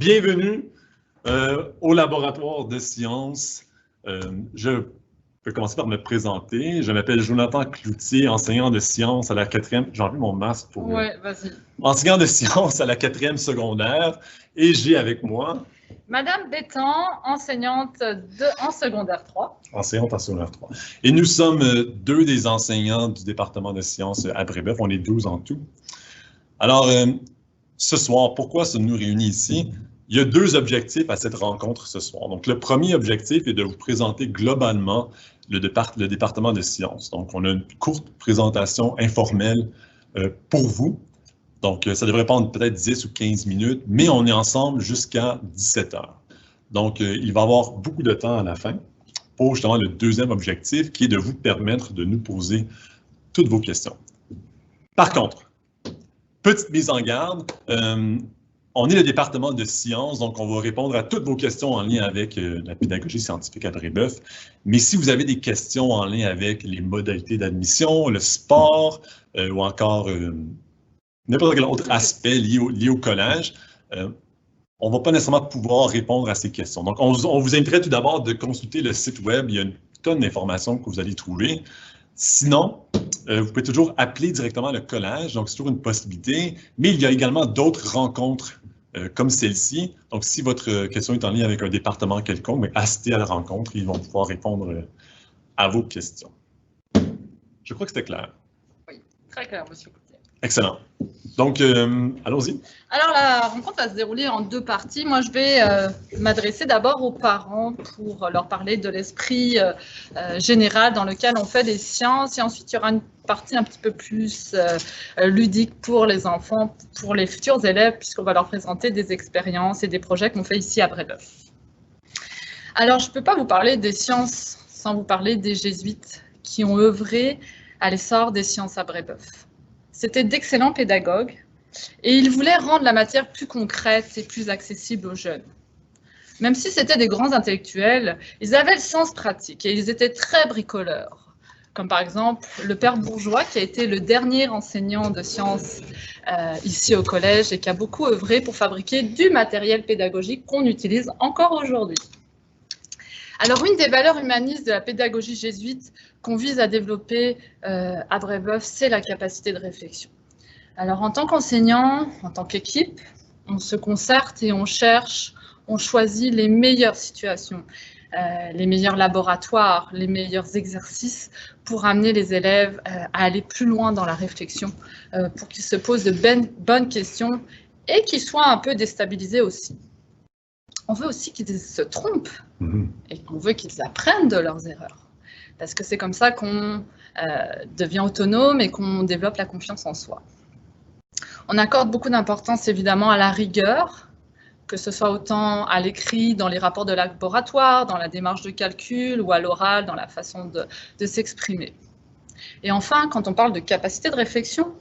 Bienvenue au laboratoire de sciences. Je peux commencer par me présenter. Je m'appelle Jonathan Cloutier, enseignant de sciences à la 4e. J'ai enlevé mon masque pour... Ouais, vas-y. Enseignant de sciences à la 4e secondaire. Et j'ai avec moi... Madame Bétan, enseignante en secondaire 3. Enseignante en secondaire 3. Et nous sommes deux des enseignants du département de sciences à Brébeuf. On est 12 en tout. Alors, ce soir, pourquoi sommes-nous réunis ici? Il y a deux objectifs à cette rencontre ce soir. Donc, le premier objectif est de vous présenter globalement le département de sciences. Donc, on a une courte présentation informelle pour vous. Donc, ça devrait prendre peut-être 10 ou 15 minutes, mais on est ensemble jusqu'à 17 heures. Donc, il va y avoir beaucoup de temps à la fin pour justement le deuxième objectif, qui est de vous permettre de nous poser toutes vos questions. Par contre, petite mise en garde, on est le département de sciences, donc on va répondre à toutes vos questions en lien avec la pédagogie scientifique à Brébeuf. Mais si vous avez des questions en lien avec les modalités d'admission, le sport ou encore n'importe quel autre aspect lié au collège, on ne va pas nécessairement pouvoir répondre à ces questions. Donc, on vous inviterait tout d'abord de consulter le site web. Il y a une tonne d'informations que vous allez trouver. Sinon, vous pouvez toujours appeler directement le collège, donc c'est toujours une possibilité. Mais il y a également d'autres rencontres comme celle-ci. Donc, si votre question est en lien avec un département quelconque, assistez à la rencontre, ils vont pouvoir répondre à vos questions. Je crois que c'était clair. Oui, très clair, monsieur Coutier. Excellent. Donc, allons-y. Alors, la rencontre va se dérouler en deux parties. Moi, je vais m'adresser d'abord aux parents pour leur parler de l'esprit général dans lequel on fait des sciences. Et ensuite, il y aura une partie un petit peu plus ludique pour les enfants, pour les futurs élèves, puisqu'on va leur présenter des expériences et des projets qu'on fait ici à Brébeuf. Alors, je ne peux pas vous parler des sciences sans vous parler des jésuites qui ont œuvré à l'essor des sciences à Brébeuf. C'était d'excellents pédagogues et ils voulaient rendre la matière plus concrète et plus accessible aux jeunes. Même si c'était des grands intellectuels, ils avaient le sens pratique et ils étaient très bricoleurs. Comme par exemple le père Bourgeois, qui a été le dernier enseignant de sciences ici au collège et qui a beaucoup œuvré pour fabriquer du matériel pédagogique qu'on utilise encore aujourd'hui. Alors, une des valeurs humanistes de la pédagogie jésuite qu'on vise à développer à Brébeuf, c'est la capacité de réflexion. Alors, en tant qu'enseignant, en tant qu'équipe, on se concerte et on cherche, on choisit les meilleures situations, les meilleurs laboratoires, les meilleurs exercices pour amener les élèves à aller plus loin dans la réflexion, pour qu'ils se posent de bonnes questions et qu'ils soient un peu déstabilisés aussi. On veut aussi qu'ils se trompent et on veut qu'ils apprennent de leurs erreurs. Parce que c'est comme ça qu'on devient autonome et qu'on développe la confiance en soi. On accorde beaucoup d'importance évidemment à la rigueur, que ce soit autant à l'écrit, dans les rapports de laboratoire, dans la démarche de calcul ou à l'oral, dans la façon de s'exprimer. Et enfin, quand on parle de capacité de réflexion,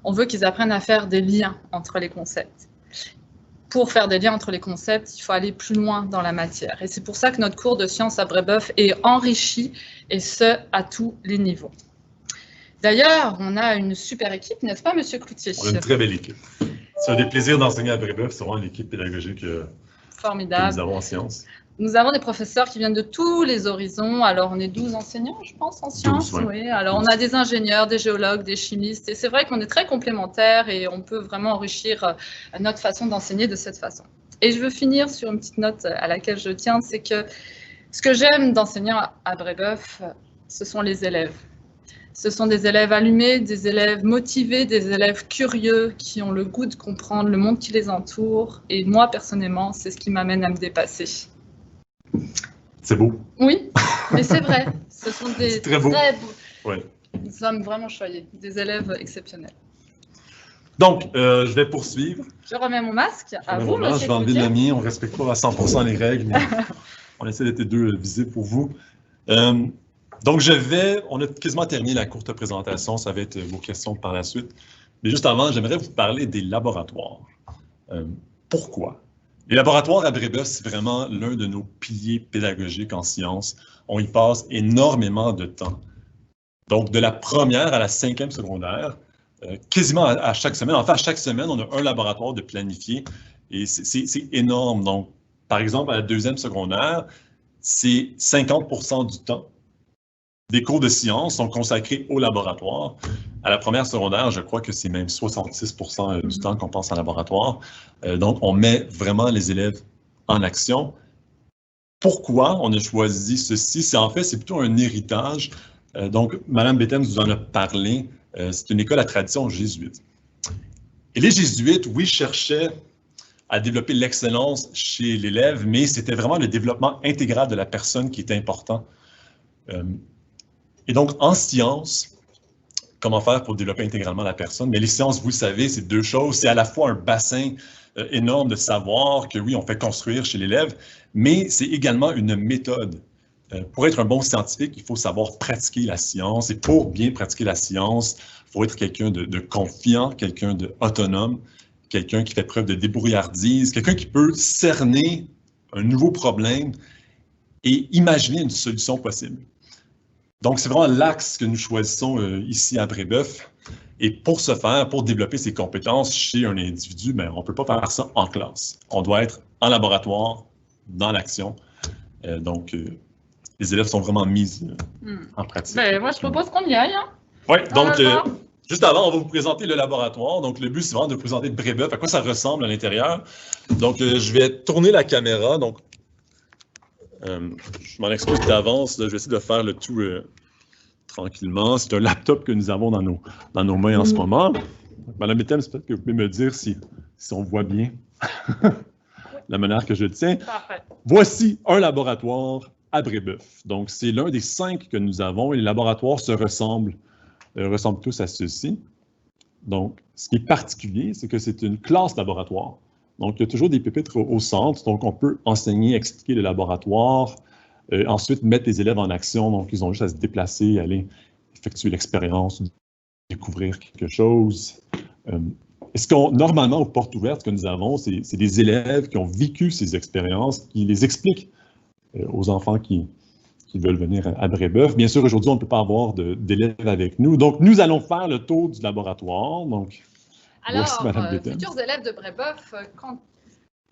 on veut qu'ils apprennent à faire des liens entre les concepts. Pour faire des liens entre les concepts, il faut aller plus loin dans la matière. Et c'est pour ça que notre cours de sciences à Brébeuf est enrichi, et ce, à tous les niveaux. D'ailleurs, on a une super équipe, n'est-ce pas, monsieur Cloutier? On a une très belle équipe. C'est un des plaisirs d'enseigner à Brébeuf, c'est vraiment l'équipe pédagogique formidable que nous avons en sciences. Nous avons des professeurs qui viennent de tous les horizons. Alors, on est 12 enseignants, je pense, en sciences. 12, oui. Alors, on a des ingénieurs, des géologues, des chimistes. Et c'est vrai qu'on est très complémentaires et on peut vraiment enrichir notre façon d'enseigner de cette façon. Et je veux finir sur une petite note à laquelle je tiens, c'est que ce que j'aime d'enseigner à Brébeuf, ce sont les élèves. Ce sont des élèves allumés, des élèves motivés, des élèves curieux qui ont le goût de comprendre le monde qui les entoure. Et moi, personnellement, c'est ce qui m'amène à me dépasser. C'est beau. Oui, mais c'est vrai. Ce sont des très beaux. Ouais. Nous sommes vraiment choyés, des élèves exceptionnels. Donc, je vais poursuivre. Je remets mon masque à vous, monsieur. Je vais enlever le mien. On ne respecte pas à 100% les règles. Mais on essaie d'être deux visibles pour vous. Donc, on a quasiment terminé la courte présentation. Ça va être vos questions par la suite. Mais juste avant, j'aimerais vous parler des laboratoires. Pourquoi? Les laboratoires à Brébeuf, c'est vraiment l'un de nos piliers pédagogiques en sciences. On y passe énormément de temps. Donc, de la première à la 5e secondaire, quasiment à chaque semaine. Enfin, à chaque semaine, on a un laboratoire de planifié. Et c'est énorme. Donc, par exemple, à la deuxième secondaire, c'est 50% du temps des cours de sciences sont consacrés au laboratoire. À la première secondaire, je crois que c'est même 66% du temps qu'on passe en laboratoire. Donc, on met vraiment les élèves en action. Pourquoi on a choisi ceci? C'est plutôt un héritage. Donc, Mme Bethems vous en a parlé. C'est une école à tradition jésuite. Et les jésuites, oui, cherchaient à développer l'excellence chez l'élève, mais c'était vraiment le développement intégral de la personne qui était important. Et donc, en sciences, comment faire pour développer intégralement la personne? Mais les sciences, vous le savez, c'est deux choses. C'est à la fois un bassin énorme de savoir que, oui, on fait construire chez l'élève, mais c'est également une méthode. Pour être un bon scientifique, il faut savoir pratiquer la science. Et pour bien pratiquer la science, il faut être quelqu'un de confiant, quelqu'un d'autonome, quelqu'un qui fait preuve de débrouillardise, quelqu'un qui peut cerner un nouveau problème et imaginer une solution possible. Donc, c'est vraiment l'axe que nous choisissons ici à Brébeuf. Et pour ce faire, pour développer ses compétences chez un individu, ben, on ne peut pas faire ça en classe. On doit être en laboratoire, dans l'action. Donc, les élèves sont vraiment mis en pratique. Ben, moi, je propose qu'on y aille. Hein? Oui, donc, juste avant, on va vous présenter le laboratoire. Donc, le but, c'est vraiment de vous présenter Brébeuf, à quoi ça ressemble à l'intérieur. Donc, je vais tourner la caméra. Donc, je m'en excuse d'avance. Je vais essayer de faire le tout tranquillement. C'est un laptop que nous avons dans nos mains en ce moment. Madame Bethems, peut-être que vous pouvez me dire si on voit bien la manière que je le tiens. Parfait. Voici un laboratoire à Brébeuf. Donc, c'est l'un des 5 que nous avons et les laboratoires se ressemblent tous à ceux-ci. Donc, ce qui est particulier, c'est que c'est une classe laboratoire. Donc, il y a toujours des pupitres au centre. Donc, on peut enseigner, expliquer le laboratoire, ensuite mettre les élèves en action. Donc, ils ont juste à se déplacer, aller effectuer l'expérience, découvrir quelque chose. Normalement, aux portes ouvertes que nous avons, c'est des élèves qui ont vécu ces expériences, qui les expliquent aux enfants qui veulent venir à Brébeuf. Bien sûr, aujourd'hui, on ne peut pas avoir d'élèves avec nous. Donc, nous allons faire le tour du laboratoire. Donc, alors, futurs élèves de Brébeuf,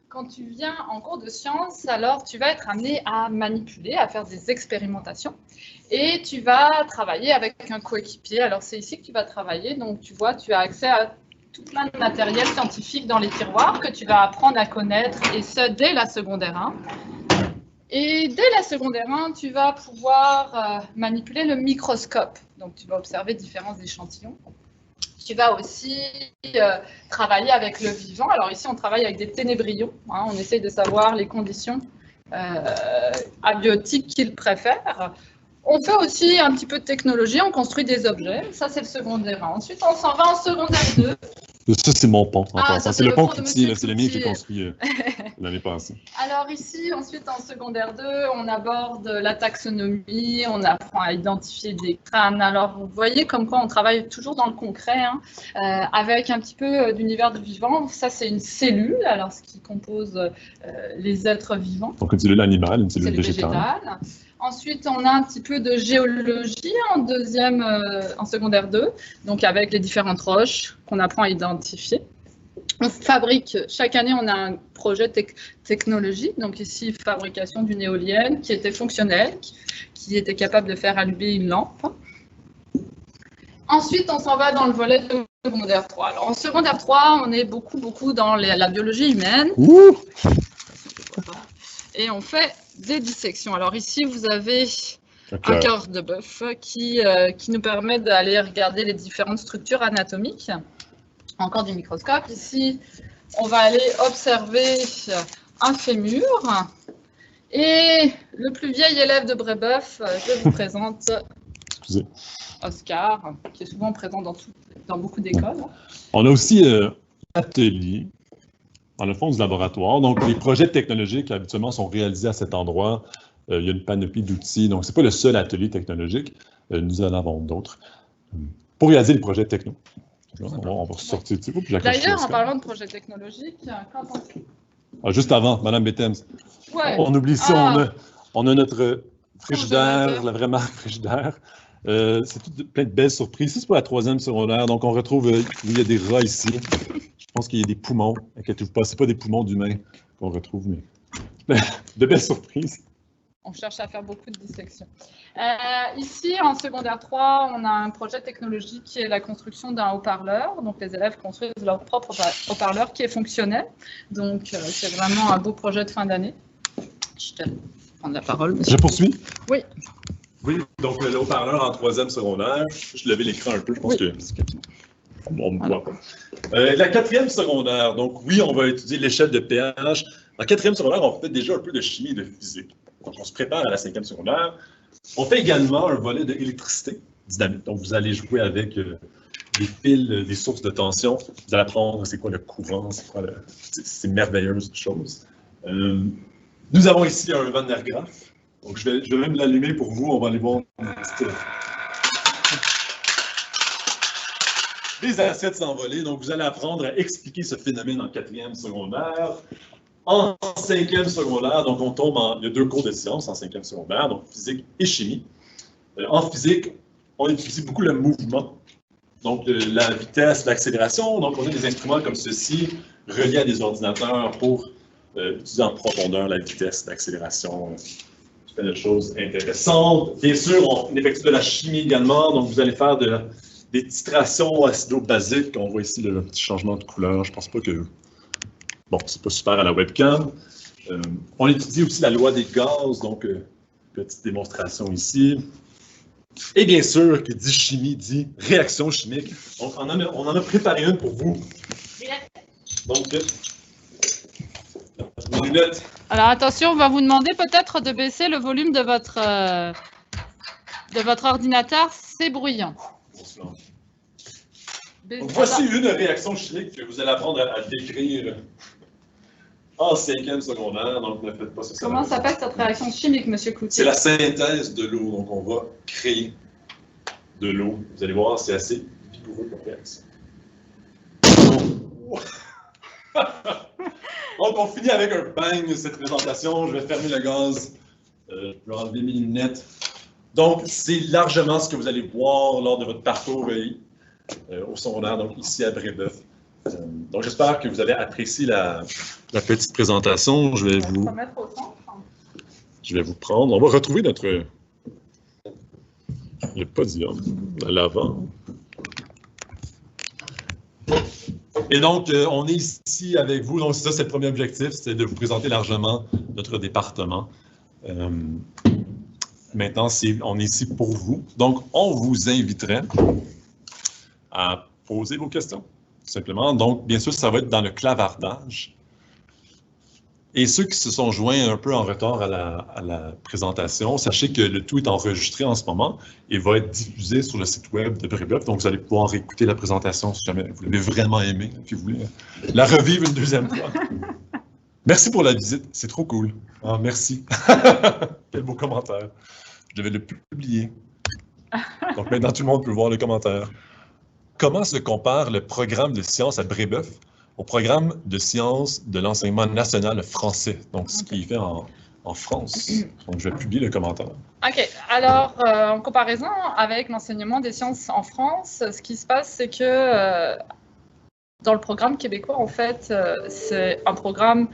quand tu viens en cours de sciences, alors tu vas être amené à manipuler, à faire des expérimentations et tu vas travailler avec un coéquipier. Alors, c'est ici que tu vas travailler. Donc, tu vois, tu as accès à tout plein de matériel scientifique dans les tiroirs que tu vas apprendre à connaître et ce, dès la secondaire 1. Et dès la secondaire 1, tu vas pouvoir manipuler le microscope. Donc, tu vas observer différents échantillons. Tu vas aussi travailler avec le vivant. Alors ici, on travaille avec des ténébrions. Hein, on essaye de savoir les conditions abiotiques qu'ils préfèrent. On fait aussi un petit peu de technologie. On construit des objets. Ça, c'est le secondaire 1. Ensuite, on s'en va en secondaire 2. Ça, c'est mon pont. C'est le pont Cloutier, c'est le mien qui est construit l'année passée. Alors ici, ensuite, en secondaire 2, on aborde la taxonomie, on apprend à identifier des crânes. Alors, vous voyez comme quoi on travaille toujours dans le concret, hein, avec un petit peu d'univers du vivant. Ça, c'est une cellule, alors ce qui compose les êtres vivants. Donc, une cellule animale, une cellule végétale. Ensuite, on a un petit peu de géologie en secondaire 2, donc avec les différentes roches qu'on apprend à identifier. On fabrique, chaque année, on a un projet technologique, donc ici, fabrication d'une éolienne qui était fonctionnelle, qui était capable de faire allumer une lampe. Ensuite, on s'en va dans le volet de secondaire 3. Alors, en secondaire 3, on est beaucoup dans la biologie humaine. Ouh. Et on fait des dissections. Alors ici, vous avez un cœur de bœuf qui nous permet d'aller regarder les différentes structures anatomiques. Encore du microscope. Ici, on va aller observer un fémur. Et le plus vieil élève de Brébeuf, je vous présente Oscar, qui est souvent présent dans beaucoup d'écoles. On a aussi un atelier dans le fond du laboratoire. Donc, les projets technologiques, habituellement, sont réalisés à cet endroit. Il y a une panoplie d'outils. Donc, ce n'est pas le seul atelier technologique. Nous en avons d'autres. Pour réaliser les projets techno. On va sortir du coup. D'ailleurs, en parlant de projets technologiques, juste avant, Mme Bethems. Ouais. On oublie ça. On a notre frigidaire, la vraie marque frigidaire. C'est plein de belles surprises. Ça, c'est pour la 3e secondaire. Donc, on retrouve, il y a des rats ici. pense qu'il y a des poumons. Inquiétez-vous pas, c'est pas des poumons d'humains qu'on retrouve, mais de belles surprises. On cherche à faire beaucoup de dissections. Ici, en secondaire 3, on a un projet technologique qui est la construction d'un haut-parleur. Donc, les élèves construisent leur propre haut-parleur qui est fonctionnel. Donc, c'est vraiment un beau projet de fin d'année. Je te prends la parole. Je poursuis? Oui. Oui, donc le haut-parleur en 3e secondaire. Je levais l'écran un peu, je pense que... On me voit pas. La 4e secondaire, donc oui, on va étudier l'échelle de pH. En 4e secondaire, on fait déjà un peu de chimie et de physique. Donc, on se prépare à la 5e secondaire. On fait également un volet d'électricité dynamique. Donc, vous allez jouer avec des fils, des sources de tension. Vous allez apprendre c'est quoi le courant, c'est quoi ces merveilleuses choses. Nous avons ici un Van der Graaf. Donc, je vais même l'allumer pour vous. On va aller voir les assiettes s'envoler. Donc, vous allez apprendre à expliquer ce phénomène en 4e secondaire. En 5e secondaire, donc on tombe il y a 2 cours de sciences en 5e secondaire, donc physique et chimie. En physique, on étudie beaucoup le mouvement, donc la vitesse, l'accélération. Donc on a des instruments comme ceci, reliés à des ordinateurs pour étudier en profondeur la vitesse, l'accélération, tout de choses intéressantes. Bien sûr, on effectue de la chimie également, donc vous allez faire des titrations acido-basiques. On voit ici le petit changement de couleur. Je pense pas que... Bon, c'est pas super à la webcam. On étudie aussi la loi des gaz, donc petite démonstration ici. Et bien sûr, qui dit chimie, dit réaction chimique. Donc, on en a préparé une pour vous. Donc, les lunettes. Alors attention, on va vous demander peut-être de baisser le volume de votre ordinateur, c'est bruyant. Donc, voici une réaction chimique que vous allez apprendre à décrire en 5e secondaire, donc ne faites pas ça. Comment s'appelle cette réaction chimique, M. Cloutier? C'est la synthèse de l'eau, donc on va créer de l'eau. Vous allez voir, c'est assez vigoureux comme réaction. Donc on finit avec un bang cette présentation. Je vais fermer le gaz. Je vais enlever mes lunettes. Donc c'est largement ce que vous allez voir lors de votre parcours au secondaire, donc ici à Brébeuf. Donc, j'espère que vous avez apprécié la petite présentation. Je vais vous prendre. On va retrouver le podium à l'avant. Et donc, on est ici avec vous. Donc, ça, c'est le premier objectif, c'est de vous présenter largement notre département. Maintenant, on est ici pour vous. Donc, on vous inviterait à poser vos questions. Simplement. Donc, bien sûr, ça va être dans le clavardage. Et ceux qui se sont joints un peu en retard à la présentation, sachez que le tout est enregistré en ce moment et va être diffusé sur le site web de Brébeuf. Donc, vous allez pouvoir écouter la présentation si jamais vous l'avez vraiment aimé et que vous voulez la revivre une 2e fois. Merci pour la visite. C'est trop cool. Ah, merci. Quel beau commentaire. Je devais le publier. Donc, maintenant, tout le monde peut voir le commentaire. Comment se compare le programme de sciences à Brébeuf au programme de sciences de l'enseignement national français, donc ce qui est fait en France? Donc, je vais publier le commentaire. OK. Alors, en comparaison avec l'enseignement des sciences en France, ce qui se passe, c'est que dans le programme québécois, en fait, c'est un programme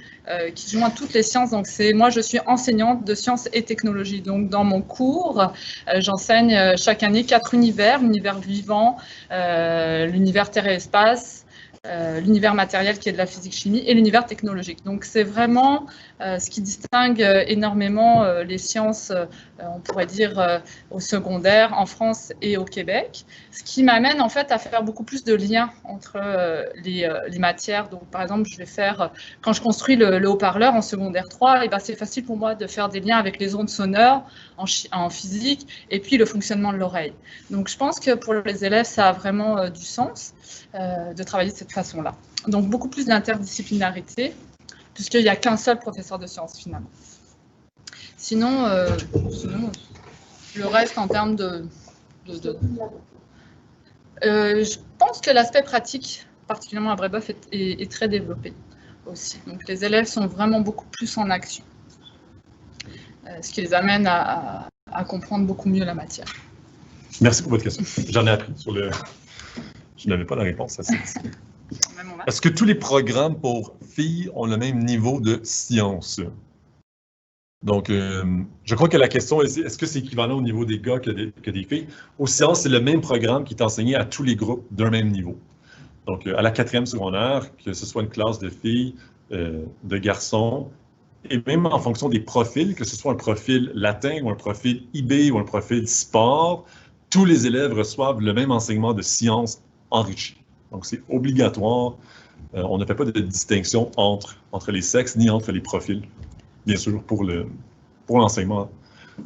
qui joint toutes les sciences. Donc, moi, je suis enseignante de sciences et technologies. Donc, dans mon cours, j'enseigne chaque année 4 univers: l'univers vivant, l'univers terre et espace, l'univers matériel qui est de la physique-chimie et l'univers technologique. Donc, c'est vraiment ce qui distingue énormément les sciences, on pourrait dire, au secondaire, en France et au Québec. Ce qui m'amène en fait à faire beaucoup plus de liens entre les matières. Donc, par exemple, je vais faire, quand je construis le haut-parleur en secondaire 3, et ben, c'est facile pour moi de faire des liens avec les ondes sonores en physique et puis le fonctionnement de l'oreille. Donc, je pense que pour les élèves, ça a vraiment du sens de travailler de cette façon-là. Donc, beaucoup plus d'interdisciplinarité, puisqu'il n'y a qu'un seul professeur de sciences, finalement. Sinon, le reste, en termes je pense que l'aspect pratique, particulièrement à Brébeuf, est très développé aussi. Donc, les élèves sont vraiment beaucoup plus en action, ce qui les amène à comprendre beaucoup mieux la matière. Merci pour votre question. J'en ai appris sur le... Je n'avais pas la réponse à ça. Même on Ouais. Est-ce que tous les programmes pour filles ont le même niveau de science? Donc, je crois que la question est, est-ce que c'est équivalent au niveau des gars que des filles? Aux sciences, c'est le même programme qui est enseigné à tous les groupes d'un même niveau. Donc, à la 4e secondaire, que ce soit une classe de filles, de garçons, et même en fonction des profils, que ce soit un profil latin ou un profil IB ou un profil sport, tous les élèves reçoivent le même enseignement de sciences enrichi. Donc, c'est obligatoire. On ne fait pas de distinction entre les sexes ni entre les profils, bien sûr, pour l'enseignement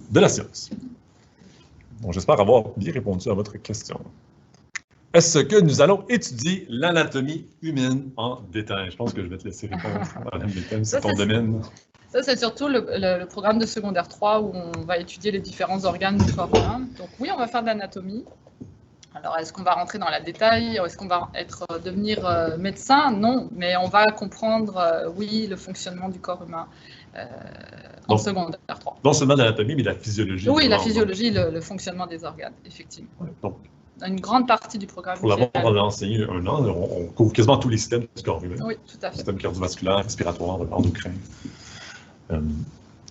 de la science. Donc, j'espère avoir bien répondu à votre question. Est-ce que nous allons étudier l'anatomie humaine en détail? Je pense que je vais te laisser répondre, Madame Béthème, c'est ton domaine. Ça, c'est surtout le programme de secondaire 3 où on va étudier les différents organes du corps humain. Donc oui, on va faire de l'anatomie. Alors, est-ce qu'on va rentrer dans le détail? Est-ce qu'on va devenir médecin? Non, mais on va comprendre, oui, le fonctionnement du corps humain en secondaire 3. Non seulement l'anatomie, mais la physiologie. Oui, la physiologie, le fonctionnement des organes, effectivement. Ouais, donc, une grande partie du programme. Pour l'avoir enseigné un an, on couvre quasiment tous les systèmes du corps humain. Oui, tout à fait. Système cardiovasculaire, respiratoire, endocrin.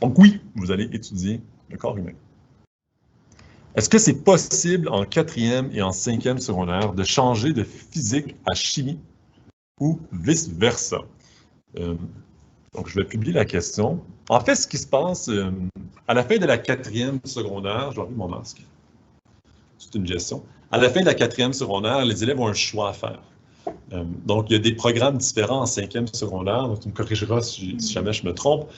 Donc oui, vous allez étudier le corps humain. Est-ce que c'est possible en 4e et en 5e secondaire de changer de physique à chimie ou vice-versa? Donc, je vais publier la question. En fait, ce qui se passe à la fin de la 4e secondaire, je vais enlever mon masque. C'est une gestion. À la fin de la 4e secondaire, les élèves ont un choix à faire. Donc, il y a des programmes différents en 5e secondaire. Donc, tu me corrigeras si jamais je me trompe.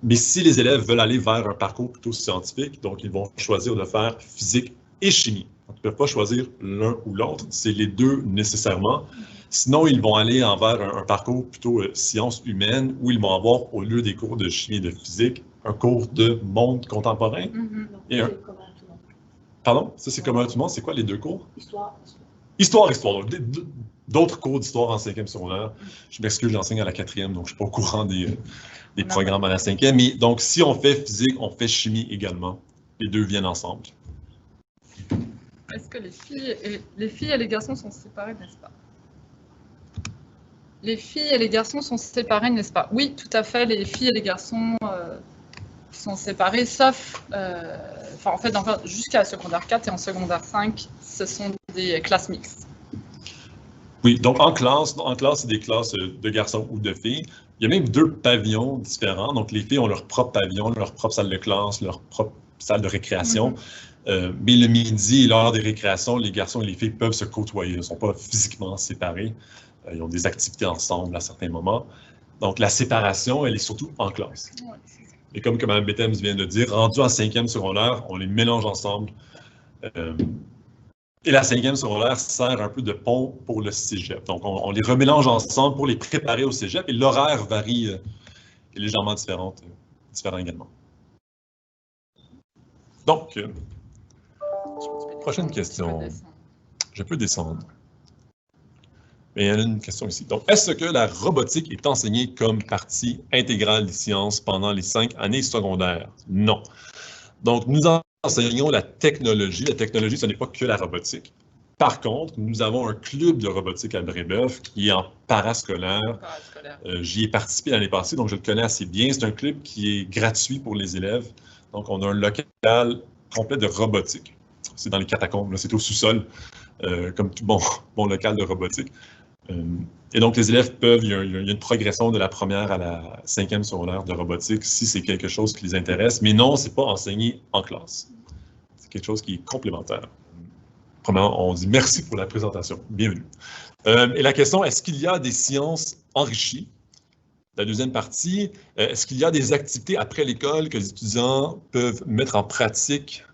Mais si les élèves veulent aller vers un parcours plutôt scientifique, donc ils vont choisir de faire physique et chimie. Donc, ils ne peuvent pas choisir l'un ou l'autre, c'est les deux nécessairement. Sinon, ils vont aller vers un parcours plutôt sciences humaines où ils vont avoir, au lieu des cours de chimie et de physique, un cours de monde contemporain. Et Pardon? Ça, c'est commun à tout le monde. C'est quoi les deux cours? Histoire. Histoire. Donc, d'autres cours d'histoire en 5e secondaire. Je m'excuse, j'enseigne à la 4e, donc je ne suis pas au courant des programmes à la 5e. Mais donc, si on fait physique, on fait chimie également. Les deux viennent ensemble. Est-ce que les filles et les garçons sont séparés, n'est-ce pas? Les filles et les garçons sont séparés, n'est-ce pas? Oui, tout à fait. Les filles et les garçons sont séparés, sauf, en fait, jusqu'à secondaire 4 et en secondaire 5, ce sont des classes mixtes. Oui, donc en classe, c'est des classes de garçons ou de filles. Il y a même deux pavillons différents. Donc, les filles ont leur propre pavillon, leur propre salle de classe, leur propre salle de récréation. Mais le midi et l'heure des récréations, les garçons et les filles peuvent se côtoyer. Ils ne sont pas physiquement séparés. Ils ont des activités ensemble à certains moments. Donc, la séparation, elle est surtout en classe. Ouais, et comme Mme Béthème vient de dire, rendu en 5e secondaire, on les mélange ensemble. Et la 5e secondaire sert un peu de pont pour le cégep. Donc, on les remélange ensemble pour les préparer au cégep. Et l'horaire varie, est légèrement différent également. Donc, prochaine question. Je peux descendre. Mais il y a une question ici. Donc, est-ce que la robotique est enseignée comme partie intégrale des sciences pendant les 5 années secondaires? Non. Donc, nous enseignons la technologie. La technologie, ce n'est pas que la robotique. Par contre, nous avons un club de robotique à Brébeuf qui est en parascolaire. J'y ai participé l'année passée, donc je le connais assez bien. C'est un club qui est gratuit pour les élèves. Donc, on a un local complet de robotique. C'est dans les catacombes, c'est au sous-sol, comme tout bon local de robotique. Et donc, les élèves peuvent, il y a une progression de la première à la 5e secondaire de robotique si c'est quelque chose qui les intéresse. Mais non, ce n'est pas enseigné en classe. C'est quelque chose qui est complémentaire. Premièrement, on dit merci pour la présentation. Bienvenue. Et la question, est-ce qu'il y a des sciences enrichies? La deuxième partie, est-ce qu'il y a des activités après l'école que les étudiants peuvent mettre en pratique?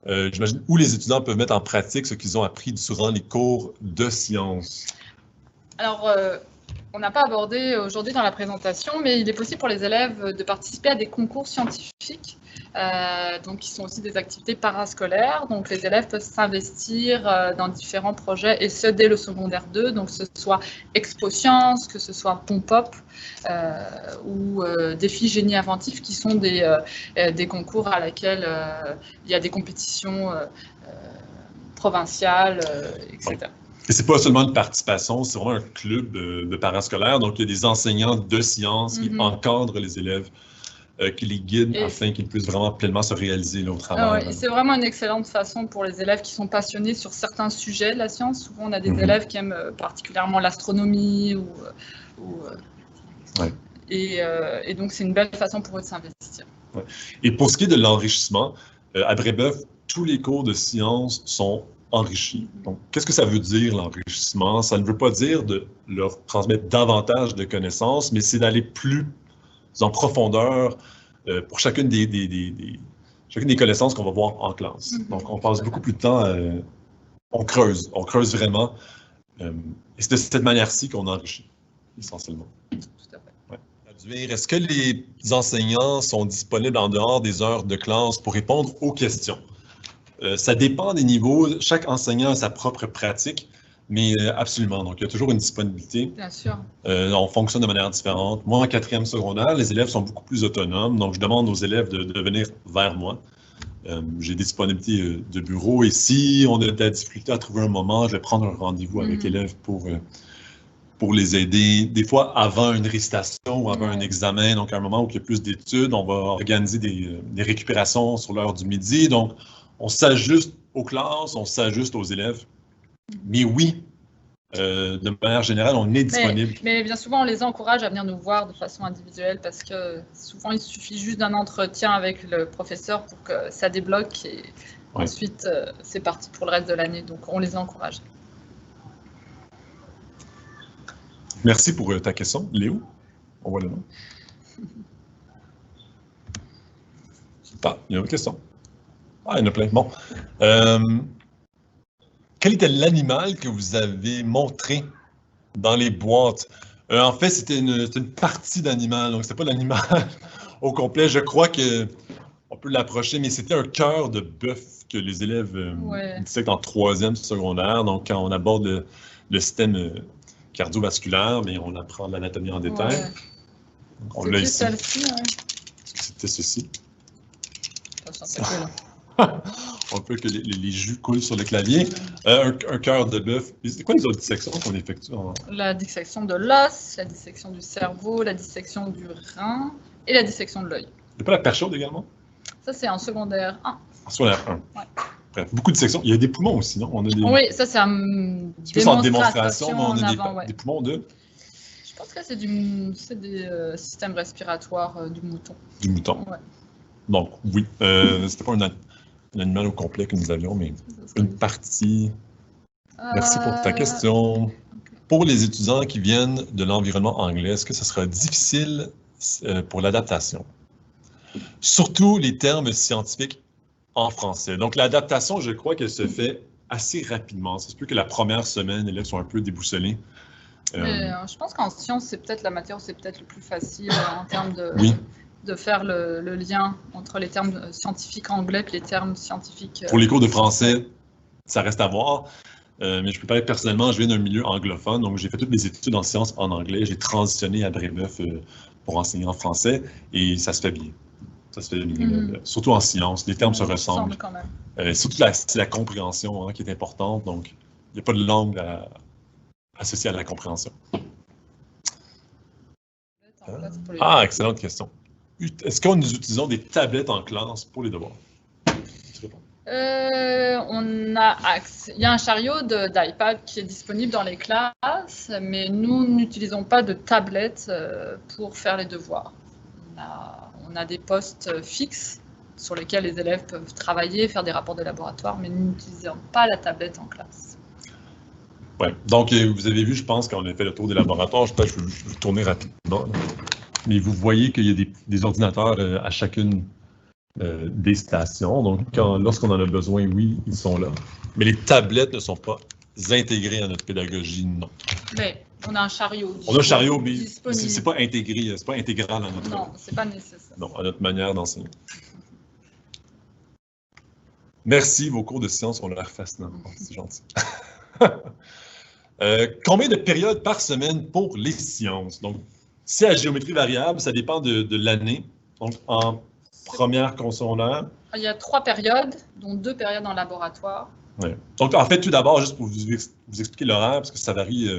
J'imagine où les étudiants peuvent mettre en pratique ce qu'ils ont appris durant les cours de sciences. Alors, on n'a pas abordé aujourd'hui dans la présentation, mais il est possible pour les élèves de participer à des concours scientifiques, donc qui sont aussi des activités parascolaires. Donc, les élèves peuvent s'investir dans différents projets, et ce, dès le secondaire 2, donc que ce soit Expo Sciences, que ce soit Pom-Pop, ou Défi Génie Inventif, qui sont des concours à laquelle il y a des compétitions provinciales, etc. Et c'est pas seulement une participation, c'est vraiment un club de parascolaires. Donc, il y a des enseignants de sciences qui encadrent les élèves, qui les guident afin qu'ils puissent vraiment pleinement se réaliser là, au travail. C'est vraiment une excellente façon pour les élèves qui sont passionnés sur certains sujets de la science. Souvent, on a des élèves qui aiment particulièrement l'astronomie et donc, c'est une belle façon pour eux de s'investir. Ouais. Et pour ce qui est de l'enrichissement, à Brébeuf, tous les cours de sciences sont enrichis. Donc, qu'est-ce que ça veut dire, l'enrichissement? Ça ne veut pas dire de leur transmettre davantage de connaissances, mais c'est d'aller plus en profondeur pour chacune des connaissances qu'on va voir en classe. Donc, on passe beaucoup plus de temps, on creuse vraiment. Et c'est de cette manière-ci qu'on enrichit, essentiellement. Tout à fait. Est-ce que les enseignants sont disponibles en dehors des heures de classe pour répondre aux questions? Ça dépend des niveaux. Chaque enseignant a sa propre pratique, mais absolument. Donc, il y a toujours une disponibilité. Bien sûr. On fonctionne de manière différente. Moi, en 4e secondaire, les élèves sont beaucoup plus autonomes. Donc, je demande aux élèves de venir vers moi. J'ai des disponibilités de bureau. Et si on a de la difficulté à trouver un moment, je vais prendre un rendez-vous avec l'élève pour les aider. Des fois, avant une récitation ou avant un examen, donc à un moment où il y a plus d'études, on va organiser des récupérations sur l'heure du midi. Donc, on s'ajuste aux classes, on s'ajuste aux élèves. Mais oui, de manière générale, on est disponible. Mais bien souvent, on les encourage à venir nous voir de façon individuelle parce que souvent, il suffit juste d'un entretien avec le professeur pour que ça débloque et ensuite, c'est parti pour le reste de l'année. Donc, on les encourage. Merci pour ta question. Léo, on voit le nom. Ah, il y a une autre question. Ah, il y en a plein. Bon. Quel était l'animal que vous avez montré dans les boîtes? En fait, c'était une partie d'animal, donc c'était pas l'animal au complet. Je crois qu'on peut l'approcher, mais c'était un cœur de bœuf que les élèves dissèquent en 3e secondaire. Donc, quand on aborde le système cardiovasculaire, mais on apprend l'anatomie en détail. Donc, on l'a ici. Celle-ci, c'était ceci. C'est cool. On peut que les jus coulent sur le clavier. Un cœur de bœuf. C'est quoi les autres dissections qu'on effectue? La dissection de l'os, la dissection du cerveau, la dissection du rein et la dissection de l'œil. Il n'y a pas la perchaude également? Ça, c'est en secondaire 1. En secondaire 1. Ouais. Bref, beaucoup de dissections. Il y a des poumons aussi, non? On a des... Oui, ça, c'est en démonstration, mais on a des poumons de... Je pense que c'est des systèmes respiratoires du mouton. Du mouton. Ouais. Donc, oui. C'était pas un animal au complet que nous avions, mais une partie. Merci pour ta question. Okay. Pour les étudiants qui viennent de l'environnement anglais, est-ce que ce sera difficile pour l'adaptation? Surtout les termes scientifiques en français. Donc, l'adaptation, je crois qu'elle se fait assez rapidement. Ça se peut que la première semaine, les élèves sont un peu déboussolés. Je pense qu'en sciences, c'est peut-être la matière où c'est peut-être le plus facile en termes de faire le lien entre les termes scientifiques anglais et les termes scientifiques... Pour les cours de français, ça reste à voir. Mais je peux parler personnellement, je viens d'un milieu anglophone, donc j'ai fait toutes mes études en sciences en anglais. J'ai transitionné à Brébeuf pour enseigner en français et ça se fait bien. Ça se fait bien. Surtout en sciences, les termes se ressemblent. Quand même. Surtout c'est la compréhension qui est importante, donc il n'y a pas de langue associée à la compréhension. Excellente question. Est-ce que nous utilisons des tablettes en classe pour les devoirs? Il y a un chariot d'iPad qui est disponible dans les classes, mais nous n'utilisons pas de tablettes pour faire les devoirs. On a des postes fixes sur lesquels les élèves peuvent travailler, faire des rapports de laboratoire, mais nous n'utilisons pas la tablette en classe. Oui, donc vous avez vu, je pense, quand on a fait le tour des laboratoires, je vais tourner rapidement. Mais vous voyez qu'il y a des ordinateurs à chacune des stations. Donc, lorsqu'on en a besoin, oui, ils sont là. Mais les tablettes ne sont pas intégrées à notre pédagogie, non. Mais on a un chariot. On a un chariot, mais c'est pas intégré, c'est pas intégral à notre... Non, c'est pas nécessaire. Non, à notre manière d'enseigner. Merci, vos cours de sciences ont l'air fascinants. C'est gentil. Combien de périodes par semaine pour les sciences? Donc, si à géométrie variable, ça dépend de l'année. Donc, en première consonnaire. Il y a 3 périodes, dont 2 périodes en laboratoire. Ouais. Donc, en fait, tout d'abord, juste pour vous expliquer l'horaire, parce que ça varie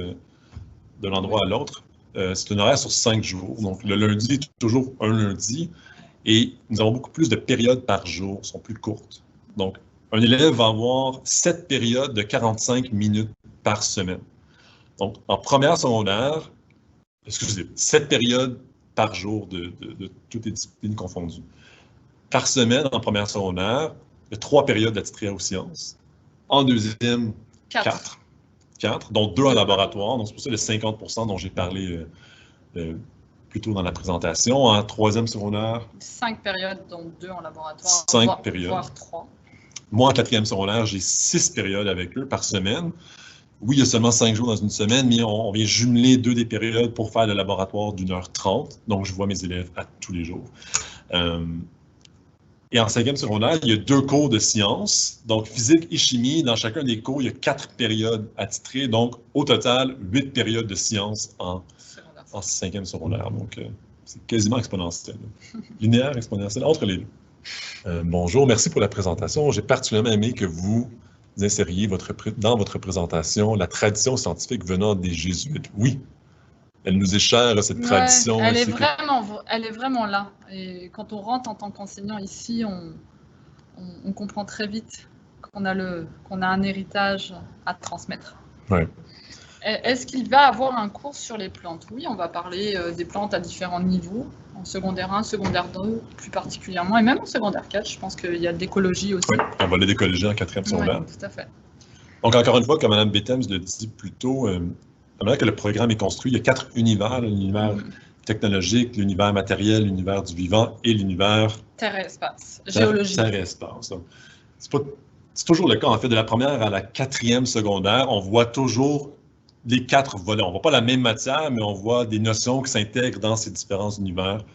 d'un endroit à l'autre, c'est un horaire sur 5 jours. Donc, le lundi est toujours un lundi et nous avons beaucoup plus de périodes par jour, sont plus courtes. Donc, un élève va avoir 7 périodes de 45 minutes par semaine. Donc, en première secondaire, excusez, 7 périodes par jour de toutes les disciplines confondues. Par semaine, en première secondaire, il y a 3 périodes d'attitré aux sciences. En deuxième, 4. 4, dont 2 en laboratoire. Donc, c'est pour ça le 50% dont j'ai parlé plus tôt dans la présentation. En troisième secondaire, 5 périodes, dont 2 en laboratoire. 5 périodes. Voire 3. Moi, en quatrième secondaire, j'ai 6 périodes avec eux par semaine. Oui, il y a seulement 5 jours dans une semaine, mais on vient jumeler 2 des périodes pour faire le laboratoire d'1h30. Donc, je vois mes élèves à tous les jours. Et en cinquième secondaire, il y a 2 cours de sciences, donc physique et chimie. Dans chacun des cours, il y a 4 périodes attitrées. Donc, au total, 8 périodes de sciences en cinquième secondaire. Donc, c'est quasiment exponentiel. Linéaire, exponentiel, entre les deux. Bonjour, merci pour la présentation. J'ai particulièrement aimé que vous insériez dans votre présentation la tradition scientifique venant des Jésuites. Oui, elle nous est chère, cette tradition. Elle est vraiment là. Et quand on rentre en tant qu'enseignant ici, on comprend très vite qu'on a un héritage à transmettre. Ouais. Est-ce qu'il va avoir un cours sur les plantes? Oui, on va parler des plantes à différents niveaux, en secondaire 1, secondaire 2 plus particulièrement, et même en secondaire 4, je pense qu'il y a de l'écologie aussi. Oui, on va aller d'écologie en quatrième secondaire. Oui, tout à fait. Donc, encore une fois, comme Mme Bethems le dit plus tôt, la manière que le programme est construit, il y a 4 univers, l'univers technologique, l'univers matériel, l'univers du vivant et l'univers... Terre et espace, géologie. Terre et espace. C'est toujours le cas, en fait, de la première à la quatrième secondaire, on voit toujours les 4 volets. On ne voit pas la même matière, mais on voit des notions qui s'intègrent dans ces différents univers.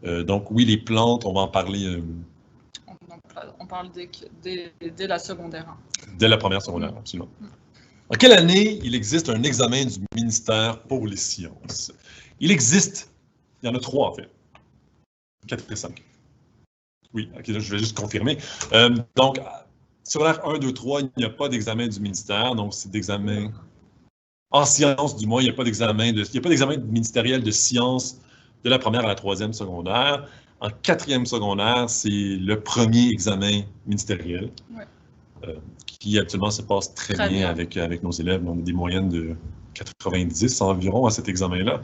Donc oui, les plantes, on va en parler... On parle dès la secondaire 1. Dès la première secondaire, absolument. En quelle année il existe un examen du ministère pour les sciences? Il y en a 3 en fait. 4 et 5. Oui, ok, là, je vais juste confirmer. Donc, secondaire 1, 2, 3, il n'y a pas d'examen du ministère, donc c'est d'examen... En sciences, du moins, il n'y a pas d'examen ministériel de sciences de la première à la troisième secondaire. En quatrième secondaire, c'est le premier examen ministériel qui actuellement se passe très bien avec nos élèves. On a des moyennes de 90 environ à cet examen-là.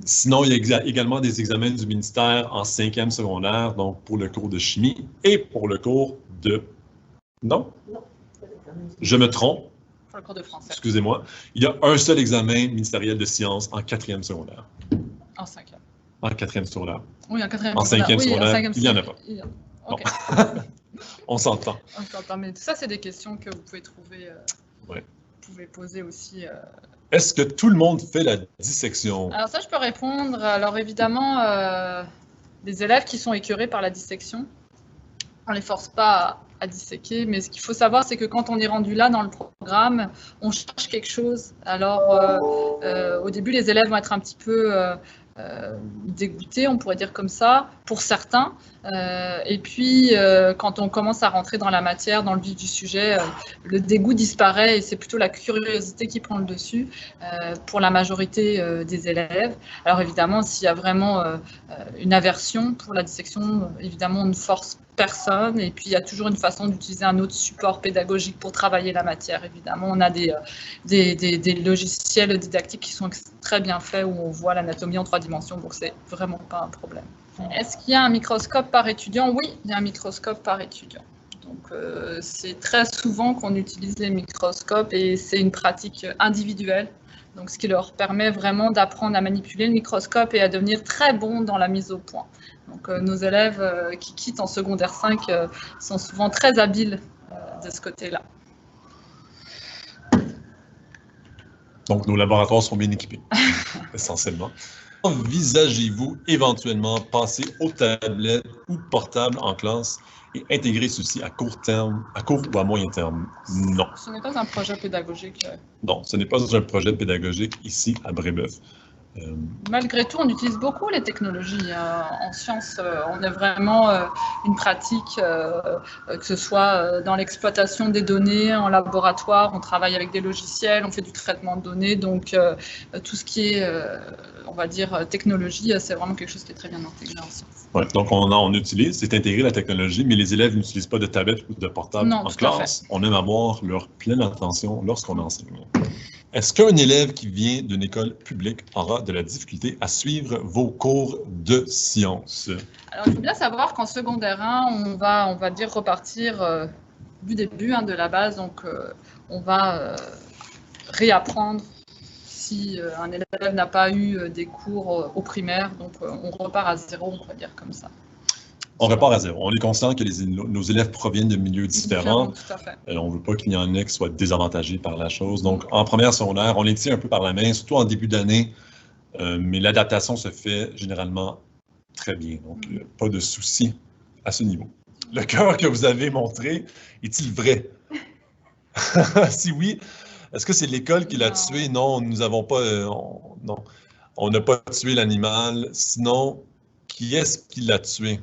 Sinon, il y a également des examens du ministère en cinquième secondaire, donc pour le cours de chimie et pour le cours de... Non? Je me trompe. Pour le cours de français. Excusez-moi. Il y a un seul examen ministériel de sciences en quatrième secondaire. En cinquième. En quatrième secondaire. Oui, en quatrième secondaire. En cinquième secondaire, il n'y en a pas. OK. On s'entend. On s'entend, mais tout ça, c'est des questions que vous pouvez trouver, vous pouvez poser aussi. Est-ce que tout le monde fait la dissection? Alors ça, je peux répondre. Alors évidemment, les élèves qui sont écœurés par la dissection, on ne les force pas à disséquer, mais ce qu'il faut savoir, c'est que quand on est rendu là dans le programme, on cherche quelque chose. Alors, au début, les élèves vont être un petit peu dégoûtés, on pourrait dire comme ça, pour certains. Et puis, quand on commence à rentrer dans la matière, dans le vif du sujet, le dégoût disparaît et c'est plutôt la curiosité qui prend le dessus pour la majorité des élèves. Alors évidemment, s'il y a vraiment une aversion pour la dissection, évidemment, on ne force personne. Et puis, il y a toujours une façon d'utiliser un autre support pédagogique pour travailler la matière. Évidemment, on a des logiciels didactiques qui sont très bien faits où on voit l'anatomie en 3 dimensions, donc c'est vraiment pas un problème. Est-ce qu'il y a un microscope par étudiant? Oui, il y a un microscope par étudiant. Donc, c'est très souvent qu'on utilise les microscopes et c'est une pratique individuelle. Donc, ce qui leur permet vraiment d'apprendre à manipuler le microscope et à devenir très bons dans la mise au point. Donc, nos élèves qui quittent en secondaire 5 sont souvent très habiles de ce côté-là. Donc, nos laboratoires sont bien équipés, essentiellement. Envisagez-vous éventuellement passer aux tablettes ou portables en classe et intégrer ceci à court ou à moyen terme? Non. Ce n'est pas un projet pédagogique. Non, ce n'est pas un projet pédagogique ici à Brébeuf. Malgré tout, on utilise beaucoup les technologies. En sciences, on a vraiment une pratique, que ce soit dans l'exploitation des données, en laboratoire, on travaille avec des logiciels, on fait du traitement de données. Donc, tout ce qui est, on va dire, technologie, c'est vraiment quelque chose qui est très bien intégré en sciences. Ouais, donc, on utilise, c'est intégré la technologie, mais les élèves n'utilisent pas de tablette ou de portable Non, en tout à fait. classe. On aime avoir leur pleine attention lorsqu'on enseigne. Est-ce qu'un élève qui vient d'une école publique aura de la difficulté à suivre vos cours de sciences? Alors, il faut bien savoir qu'en secondaire 1, on va dire repartir du début, de la base. Donc, on va réapprendre si un élève n'a pas eu des cours au primaire. Donc, on repart à zéro, on va dire comme ça. On repart à zéro. On est conscient que nos élèves proviennent de milieux différents. Tout à fait. On ne veut pas qu'il y en ait qui soient désavantagés par la chose. Donc, en première secondaire, on les tient un peu par la main, surtout en début d'année, mais l'adaptation se fait généralement très bien. Donc, pas de souci à ce niveau. Le cœur que vous avez montré, est-il vrai? Si oui, est-ce que c'est l'école qui l'a tué? Non, nous n'avons pas... non, on n'a pas tué l'animal. Sinon, qui est-ce qui l'a tué?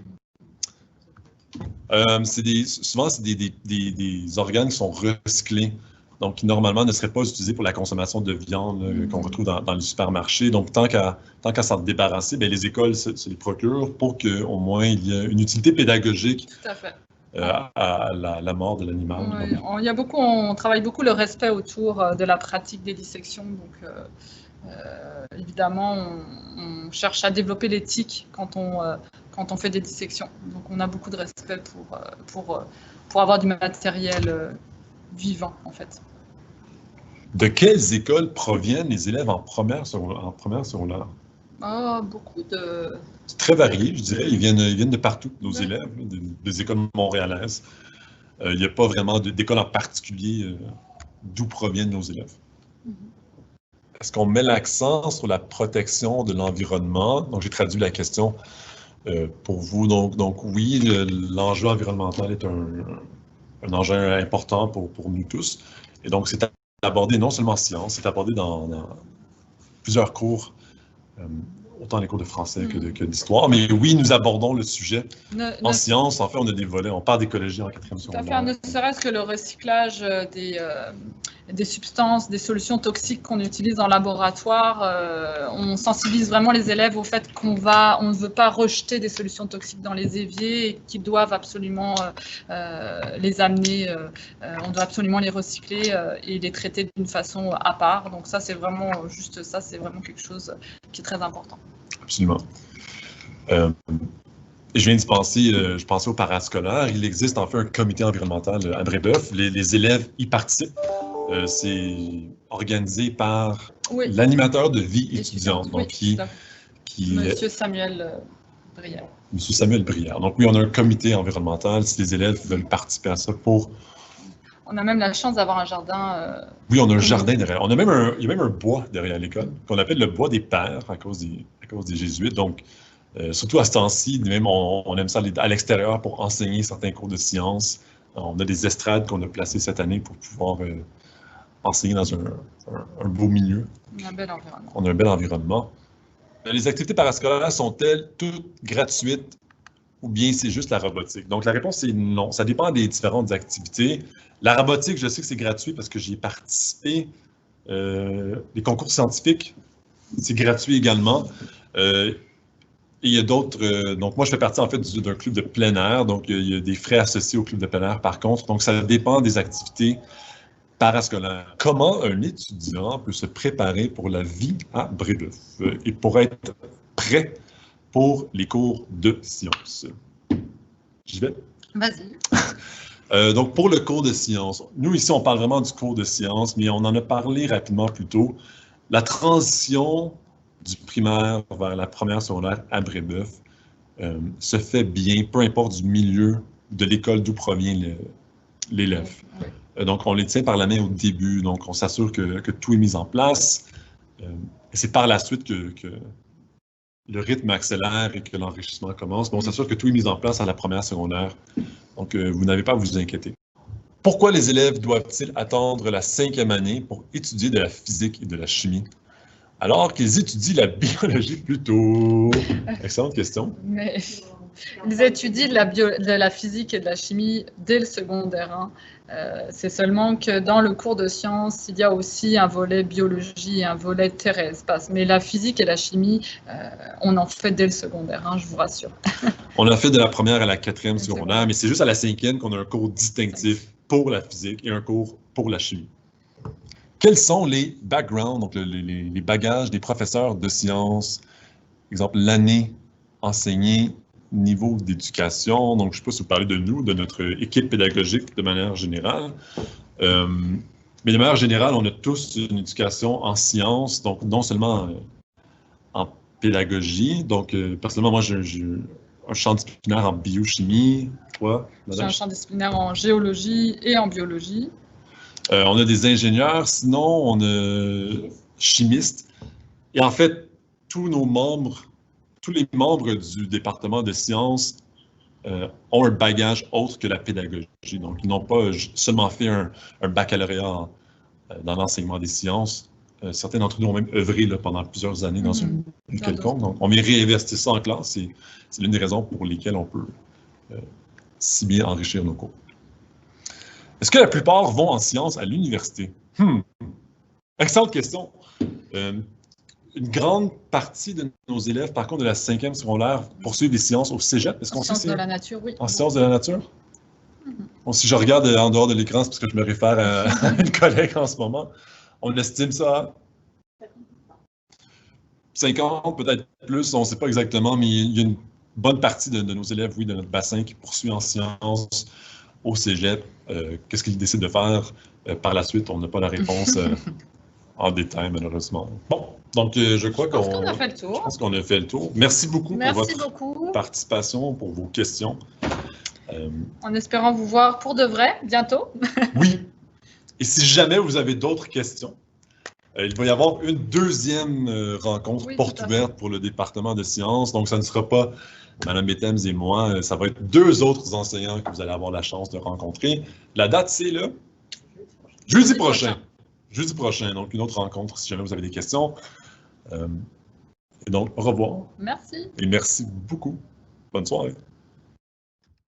Souvent, c'est des organes qui sont recyclés, donc qui normalement ne seraient pas utilisés pour la consommation de viande qu'on retrouve dans les supermarchés. Donc, tant qu'à s'en débarrasser, bien, les écoles se les procurent pour qu'au moins il y ait une utilité pédagogique. Tout à fait. À la mort de l'animal. Oui, on travaille beaucoup le respect autour de la pratique des dissections. Donc, évidemment, on cherche à développer l'éthique quand on fait des dissections. Donc, on a beaucoup de respect pour avoir du matériel vivant, en fait. De quelles écoles proviennent les élèves en première secondaire? Beaucoup de... C'est très varié, je dirais. Ils viennent de partout, nos élèves, des écoles montréalaises. Il n'y a pas vraiment d'école en particulier d'où proviennent nos élèves. Est-ce qu'on met l'accent sur la protection de l'environnement? Donc, j'ai traduit la question pour vous. Donc oui, l'enjeu environnemental est un enjeu important pour nous tous. Et donc, c'est abordé non seulement en sciences, c'est abordé dans plusieurs cours, autant les cours de français que d'histoire. Mais oui, nous abordons le sujet en sciences. En fait, on a des volets. On parle d'écologie en 4e secondaire. Ne serait-ce que le recyclage des substances, des solutions toxiques qu'on utilise en laboratoire. On sensibilise vraiment les élèves au fait qu'on ne veut pas rejeter des solutions toxiques dans les éviers et qu'ils doivent absolument les amener. On doit absolument les recycler et les traiter d'une façon à part. Donc ça, c'est vraiment juste ça. C'est vraiment quelque chose qui est très important. Absolument. Je viens de penser, je pensais au parascolaire. Il existe en fait un comité environnemental à Brébeuf. Les élèves y participent. C'est organisé par l'animateur de vie étudiante, donc Monsieur Samuel Brière. Monsieur Samuel Brière. Donc oui, on a un comité environnemental. Si les élèves veulent participer à ça pour... On a même la chance d'avoir un jardin. Oui, on a un jardin derrière. Il y a même un bois derrière l'école qu'on appelle le bois des pères à cause des jésuites. Donc, surtout à ce temps-ci, même on aime ça aller à l'extérieur pour enseigner certains cours de sciences. On a des estrades qu'on a placées cette année pour pouvoir enseigner dans un beau milieu. On a un bel environnement. On a un bel environnement. Les activités parascolaires sont-elles toutes gratuites ou bien c'est juste la robotique? Donc, la réponse est non. Ça dépend des différentes activités. La robotique, je sais que c'est gratuit parce que j'y ai participé. Les concours scientifiques, c'est gratuit également. Et il y a d'autres... donc, moi, je fais partie, en fait, d'un club de plein air. Donc, il y a des frais associés au club de plein air, par contre. Donc, ça dépend des activités parascolaires. Comment un étudiant peut se préparer pour la vie à Brébeuf et pour être prêt pour les cours de sciences? J'y vais? Vas-y. Donc, pour le cours de sciences, nous, ici, on parle vraiment du cours de sciences, mais on en a parlé rapidement plus tôt. La transition du primaire vers la première secondaire à Brébeuf se fait bien, peu importe du milieu de l'école d'où provient l'élève. Donc, on les tient par la main au début, donc on s'assure que tout est mis en place. Et c'est par la suite que le rythme accélère et que l'enrichissement commence. Mais on s'assure que tout est mis en place à la première secondaire. Donc, vous n'avez pas à vous inquiéter. Pourquoi les élèves doivent-ils attendre la 5e année pour étudier de la physique et de la chimie? Alors qu'ils étudient la biologie plutôt. Excellente question. Mais ils étudient de la physique et de la chimie dès le secondaire, hein. C'est seulement que dans le cours de sciences, il y a aussi un volet biologie et un volet terre et espace. Mais la physique et la chimie, on en fait dès le secondaire, hein, je vous rassure. On a fait de la première à la quatrième Exactement. secondaire, mais c'est juste à la cinquième qu'on a un cours distinctif pour la physique et un cours pour la chimie. Quels sont les backgrounds, donc les bagages des professeurs de sciences? Exemple, l'année enseignée, niveau d'éducation. Donc, je ne sais pas si vous parlez de nous, de notre équipe pédagogique de manière générale. Mais de manière générale, on a tous une éducation en sciences, donc non seulement en pédagogie. Donc, personnellement, moi, j'ai un champ disciplinaire en biochimie. Toi, J'ai madame? un champ disciplinaire en géologie et en biologie. On a des ingénieurs, sinon on a chimistes. Et en fait, tous les membres du département de sciences ont un bagage autre que la pédagogie. Donc, ils n'ont pas seulement fait un baccalauréat dans l'enseignement des sciences. Certains d'entre nous ont même œuvré là, pendant plusieurs années dans une quelconque. Donc, on vient réinvestir ça en classe. C'est l'une des raisons pour lesquelles on peut si bien enrichir nos cours. Est-ce que la plupart vont en sciences à l'université? Excellente question. Une grande partie de nos élèves, par contre, de la 5e secondaire, poursuivent des sciences au cégep. Est-ce qu'on sait? En sciences de la nature, oui. En sciences de la nature? Bon, si je regarde en dehors de l'écran, c'est parce que je me réfère à une collègue en ce moment. On estime ça à 50, peut-être plus, on ne sait pas exactement, mais il y a une bonne partie de nos élèves, oui, de notre bassin qui poursuit en sciences au cégep. Qu'est-ce qu'ils décident de faire par la suite? On n'a pas la réponse en détail, malheureusement. Bon, donc je crois qu'on a fait le tour. Je pense qu'on a fait le tour. Merci beaucoup pour votre beaucoup. participation, pour vos questions. En espérant vous voir pour de vrai, bientôt. Oui. Et si jamais vous avez d'autres questions, il va y avoir une deuxième rencontre porte ouverte pour le département de sciences. Donc, ça ne sera pas Mme Bettems et moi, ça va être 2 autres enseignants que vous allez avoir la chance de rencontrer. La date, c'est le jeudi prochain. Jeudi prochain, donc une autre rencontre si jamais vous avez des questions. Et donc, au revoir. Merci. Et merci beaucoup. Bonne soirée.